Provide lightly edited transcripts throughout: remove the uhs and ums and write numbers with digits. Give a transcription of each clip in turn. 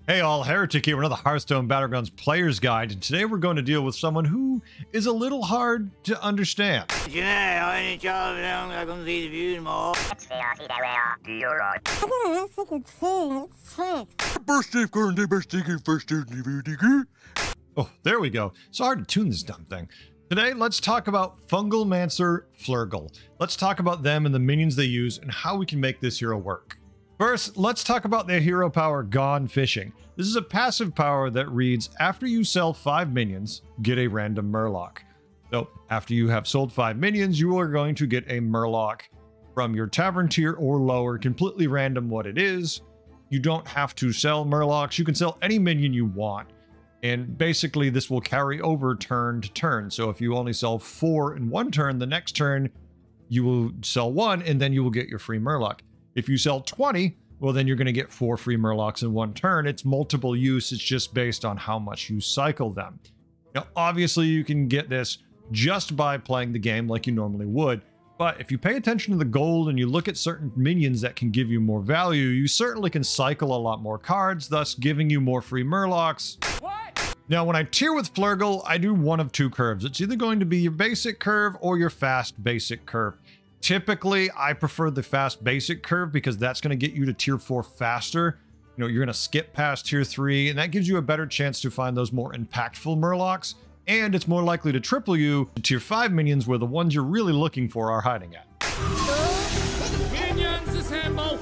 Hey all, Heretic here with another Hearthstone Battlegrounds Players Guide, and today we're going to deal with someone who is a little hard to understand. Oh, there we go. It's hard to tune this dumb thing. Today, let's talk about Funglemancer Flurgl. Let's talk about them and the minions they use and how we can make this hero work. First, let's talk about their hero power, Gone Fishing. This is a passive power that reads, after you sell 5 minions, get a random Murloc. So, after you have sold 5 minions, you are going to get a Murloc from your tavern tier or lower, completely random what it is. You don't have to sell Murlocs, you can sell any minion you want. And basically, this will carry over turn to turn. So if you only sell 4 in one turn, the next turn you will sell 1 and then you will get your free Murloc. If you sell 20, well, then you're going to get 4 free Murlocs in one turn. It's multiple use. It's just based on how much you cycle them. Now, obviously, you can get this just by playing the game like you normally would. But if you pay attention to the gold and you look at certain minions that can give you more value, you certainly can cycle a lot more cards, thus giving you more free Murlocs. What? Now, when I tier with Flurgl, I do one of 2 curves. It's either going to be your basic curve or your fast basic curve. Typically, I prefer the fast basic curve because that's going to get you to tier 4 faster. You know, you're going to skip past tier 3, and that gives you a better chance to find those more impactful Murlocs. And it's more likely to triple you to tier 5 minions where the ones you're really looking for are hiding at. Minions assemble!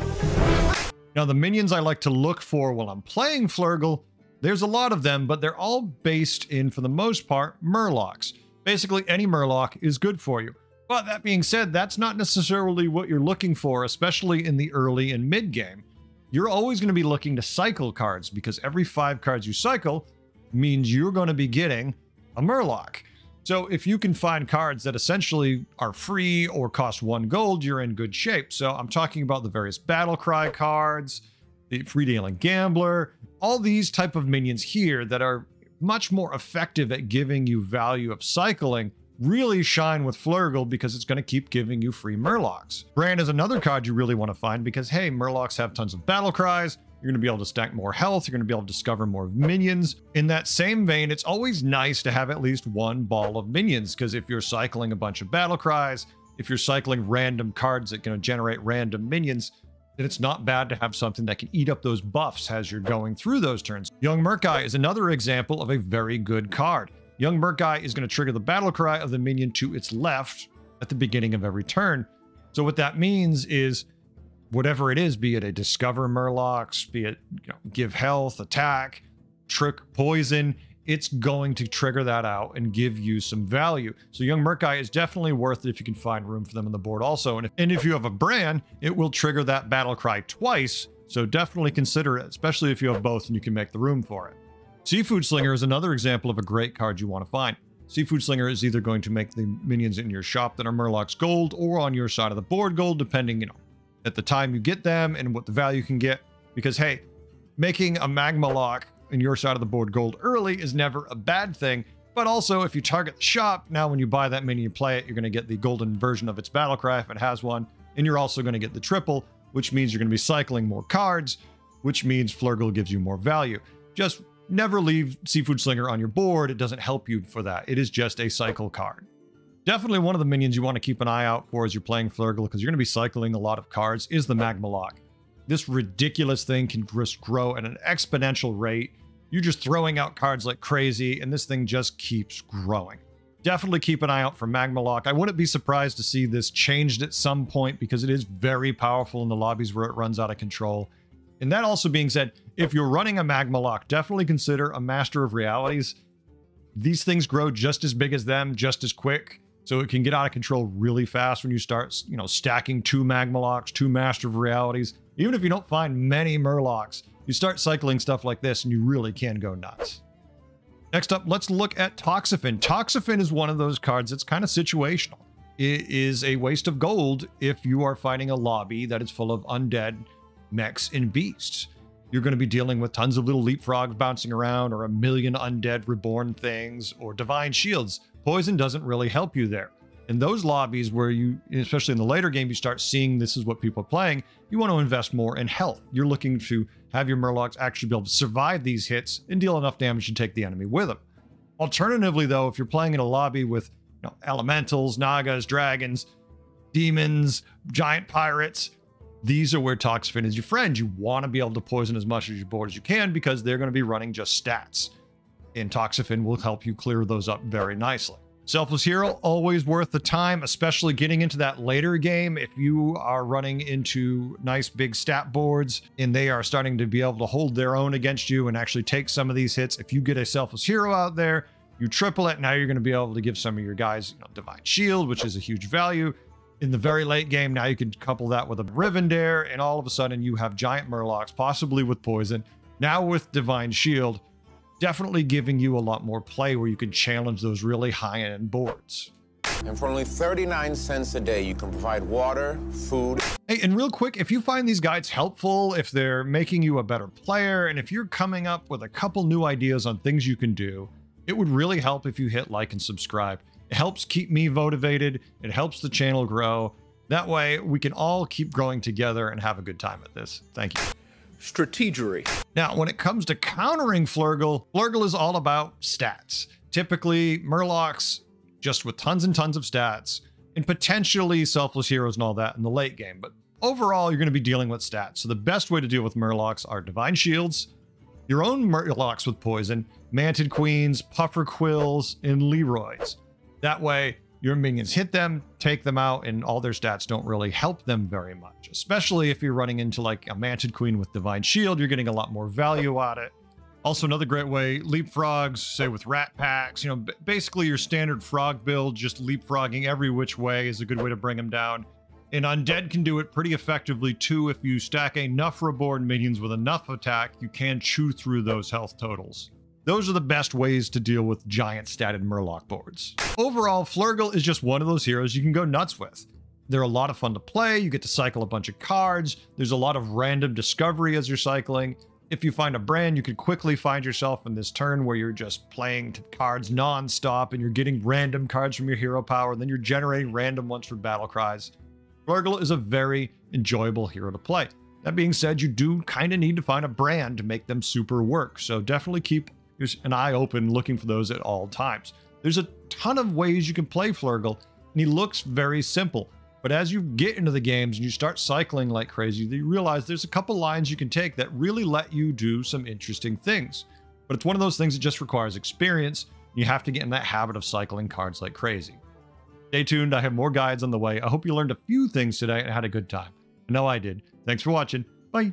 Now, the minions I like to look for while I'm playing Flurgl, there's a lot of them, but they're all based in, for the most part, Murlocs. Basically, any Murloc is good for you. But that being said, that's not necessarily what you're looking for, especially in the early and mid game. You're always going to be looking to cycle cards because every 5 cards you cycle means you're going to be getting a Murloc. So if you can find cards that essentially are free or cost 1 gold, you're in good shape. So I'm talking about the various battle cry cards, the free dealing gambler, all these type of minions here that are much more effective at giving you value of cycling really shine with Flurgl because it's going to keep giving you free Murlocs. Brand is another card you really want to find because, hey, Murlocs have tons of battle cries. You're going to be able to stack more health. You're going to be able to discover more minions. In that same vein, it's always nice to have at least 1 ball of minions because if you're cycling a bunch of battle cries, if you're cycling random cards that are going to generate random minions, then it's not bad to have something that can eat up those buffs as you're going through those turns. Young Murkai is another example of a very good card. Young Murkai is going to trigger the battle cry of the minion to its left at the beginning of every turn. So what that means is whatever it is, be it a discover Murlocs, be it give health, attack, trick, poison, it's going to trigger that out and give you some value. So Young Murkai is definitely worth it if you can find room for them on the board also. And if you have a brand, it will trigger that battle cry twice. So definitely consider it, especially if you have both and you can make the room for it. Seafood Slinger is another example of a great card you want to find. Seafood Slinger is either going to make the minions in your shop that are Murlocs gold or on your side of the board gold, depending, at the time you get them and what the value you can get. Because, hey, making a Magma Lock in your side of the board gold early is never a bad thing. But also, if you target the shop, now when you buy that minion and play it, you're going to get the golden version of its battle cry if it has one. And you're also going to get the triple, which means you're going to be cycling more cards, which means Flurgl gives you more value. Just never leave Seafood Slinger on your board. It doesn't help you for that. It is just a cycle card. Definitely one of the minions you want to keep an eye out for as you're playing Flurgl, because you're going to be cycling a lot of cards, is the Magma Lock. This ridiculous thing can just grow at an exponential rate. You're just throwing out cards like crazy, and this thing just keeps growing. Definitely keep an eye out for Magma Lock. I wouldn't be surprised to see this changed at some point because it is very powerful in the lobbies where it runs out of control. And that also being said, if you're running a Magma Lock, definitely consider a Master of Realities. These things grow just as big as them, just as quick. So it can get out of control really fast when you start, stacking 2 Magma Locks, 2 Master of Realities. Even if you don't find many Murlocs, you start cycling stuff like this and you really can go nuts. Next up, let's look at Toxaphene. Toxaphene is one of those cards that's kind of situational. It is a waste of gold if you are fighting a lobby that is full of undead mechs and beasts. You're going to be dealing with tons of little leapfrogs bouncing around or a million undead reborn things or divine shields. Poison doesn't really help you there. In those lobbies where you, especially in the later game, you start seeing this is what people are playing, you want to invest more in health. You're looking to have your Murlocs actually be able to survive these hits and deal enough damage to take the enemy with them. Alternatively, though, if you're playing in a lobby with elementals, nagas, dragons, demons, giant pirates, these are where Toxaphane is your friend. You want to be able to poison as much of your board as you can because they're going to be running just stats. And Toxaphane will help you clear those up very nicely. Selfless Hero, always worth the time, especially getting into that later game. If you are running into nice big stat boards and they are starting to be able to hold their own against you and actually take some of these hits, if you get a Selfless Hero out there, you triple it. Now you're going to be able to give some of your guys Divine Shield, which is a huge value. In the very late game, now you can couple that with a Rivendare, and all of a sudden you have giant Murlocs, possibly with poison. Now with Divine Shield, definitely giving you a lot more play where you can challenge those really high-end boards. And for only 39 cents a day, you can provide water, food. Hey, and real quick, if you find these guides helpful, if they're making you a better player, and if you're coming up with a couple new ideas on things you can do, it would really help if you hit like and subscribe. It helps keep me motivated. It helps the channel grow. That way we can all keep growing together and have a good time at this. Thank you. Strategery. Now, when it comes to countering Flurgl, Flurgl is all about stats. Typically, Murlocs just with tons and tons of stats, and potentially Selfless Heroes and all that in the late game. But overall, you're going to be dealing with stats. So the best way to deal with Murlocs are Divine Shields, your own Murlocs with poison, Manted Queens, Puffer Quills, and Leroys. That way, your minions hit them, take them out, and all their stats don't really help them very much. Especially if you're running into like a Manted Queen with Divine Shield, you're getting a lot more value out of it. Also, another great way, leapfrogs, say with rat packs, basically your standard frog build, just leapfrogging every which way is a good way to bring them down. And Undead can do it pretty effectively too. If you stack enough reborn minions with enough attack, you can chew through those health totals. Those are the best ways to deal with giant statted Murloc boards. Overall, Flurgl is just one of those heroes you can go nuts with. They're a lot of fun to play. You get to cycle a bunch of cards. There's a lot of random discovery as you're cycling. If you find a brand, you could quickly find yourself in this turn where you're just playing cards non-stop and you're getting random cards from your hero power, and then you're generating random ones for battle cries. Flurgl is a very enjoyable hero to play. That being said, you do kind of need to find a brand to make them super work, so definitely keep an eye open looking for those at all times. There's a ton of ways you can play Flurgl, and he looks very simple. But as you get into the games and you start cycling like crazy, you realize there's a couple lines you can take that really let you do some interesting things. But it's one of those things that just requires experience. You have to get in that habit of cycling cards like crazy. Stay tuned, I have more guides on the way. I hope you learned a few things today and had a good time. I know I did. Thanks for watching. Bye.